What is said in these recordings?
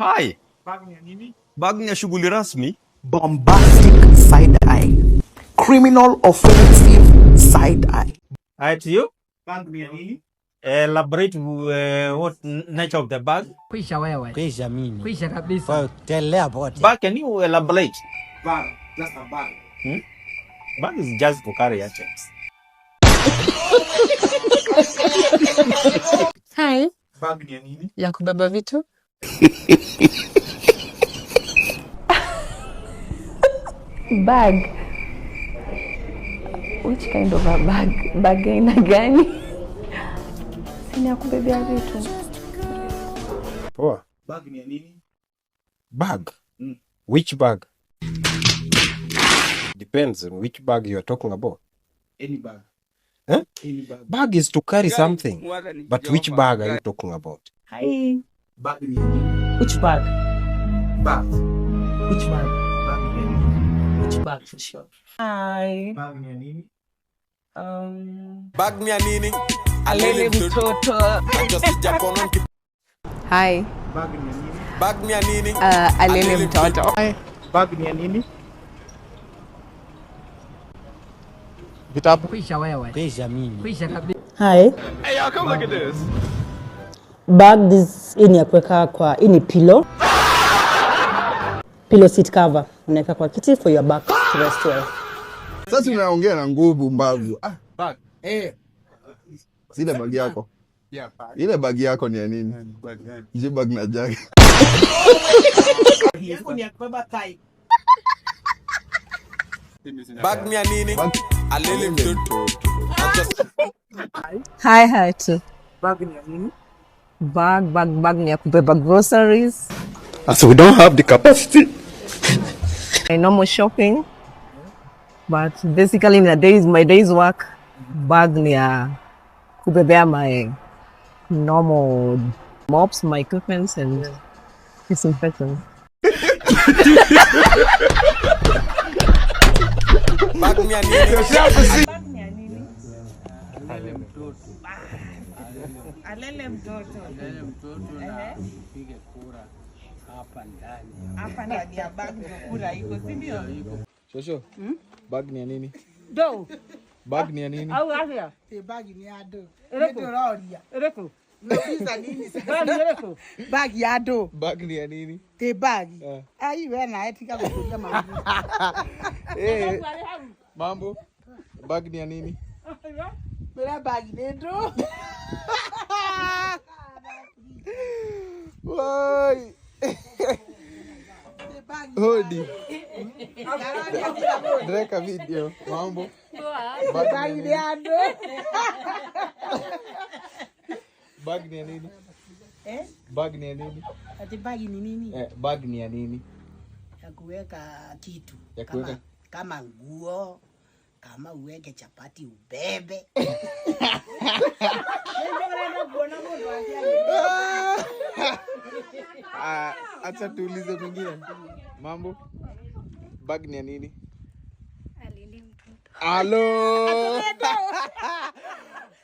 Hi. Bag ni ya shughuli rasmi. Bombastic side eye. Criminal offensive side eye. Hi to you. Bag ni ya nini? Elaborate what nature of the bag. Kwisha wewe. Kwisha mimi. Kwisha kabisa. Tell about it. Bag, can you elaborate? Bag, just a bag. Bag is just to carry items. Hi. Bag ni ya nini? Ya kubeba vitu. Bag. Which kind of a bag? Bag aina gani? Sini ya kubebea vitu. Poa. Bag ni ya nini? Bag? Which bag? Depends on which bag you are talking about. Any bag. Huh? Any bag. Bag is to carry something. But which bag are you talking about? Hi. Bag ni ya nini? Which bag? Bag. Which bag? Bag ni ya nini? Which bag for sure? Hi. Bag ni ya nini? Bag ni ya nini? Alele mtoto. Hi. Bag ni ya nini? Bag ni ya nini? Alele mtoto. Bag ni ya nini? Vitabu. Kwisha wewe. Kwisha mimi. Kwisha kabisa. Hey Hi. y'all, come look at this. Bag this ini ya kuweka kwa ini pillow. Pillow seat cover. Unaweka kwa kiti for your back to rest well. Sasa unaongea na nguvu mbavu. Bag. Zile bag yako. Yeah, bag. Ile bag yako ni ya nini? Bag gani? Je, bag na jagi. Yako ni ya kubeba tai. Bag ni ya nini? Alele mtoto. Hi tu. Bag ni ya nini? Bag ni ya kubeba groceries. So we don't have the capacity. My normal shopping. But basically my day's work, bag ni ya kubebea my normal mops, my equipments and disinfectant. Bag ni ya nini? Bag ni ya nini? Alele mtoto. Alele mtoto. Alele mtoto na upige kura hapa ndani. Hapa ndani ya bag ndio kura iko, si ndio? Shosho. Bag ni ya nini? Do. Bag ni ya nini? Au afya. Te bag ni ya do. Ereko. Roria. Ereko. Unauliza nini sasa? Bag ereko. Bag ya do. Bag ni ya nini? Te bag. Ai wewe na etika kukuja mambo. Mambo. Bag ni ya nini? Mera bag ni do. Woi. Hodi. Direka video. Mambo. Bag ni ya do. Bag ni ya nini? Bag ni ya nini? Ati bag ni nini? Bag ni ya nini? Ya kuweka kitu. Ya kuweka kama nguo, kama uweke chapati ubebe. Acha tuulize mwingine. Mambo. Bag ni ya nini? Alele mtoto. Halo.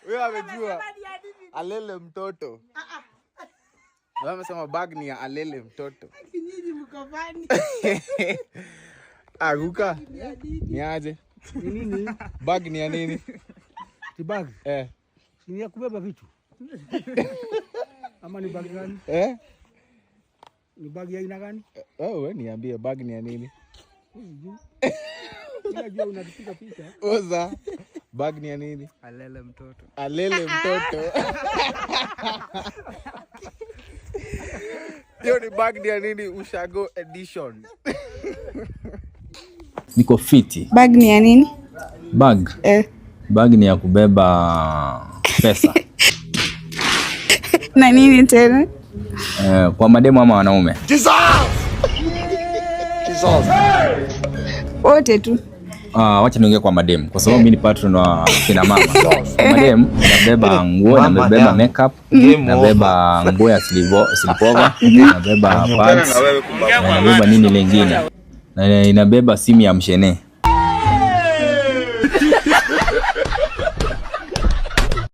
Wewe amejua. Alele mtoto. Wewe umesema bag ni ya alele mtoto. Kinyinyi mko fani. Aguka. Ni aje? Ni nini? Bag ni ya nini? Ti bag. Ni ya kubeba vitu. Ama ni bag gani? Ni bag ya aina gani? Wewe niambie bag ni ya nini? Unajua unapiga picha. Oza. Bag ni ya nini? Alele mtoto. Alele mtoto. Hiyo ni bag ni ya nini? Ushago edition. Niko fiti. Bag ni ya nini? Bag? Bag ni ya kubeba pesa. Na nini tena? Kwa mademu ama wanaume? Wote tu. Wacha niongee kwa mademu kwa sababu mimi ni patron wa kina mama. Mademu nabeba nguo, nabeba makeup, nabeba nguo ya sleepover, nabeba pads, nabeba nini lingine. Na inabeba simu ya mshene.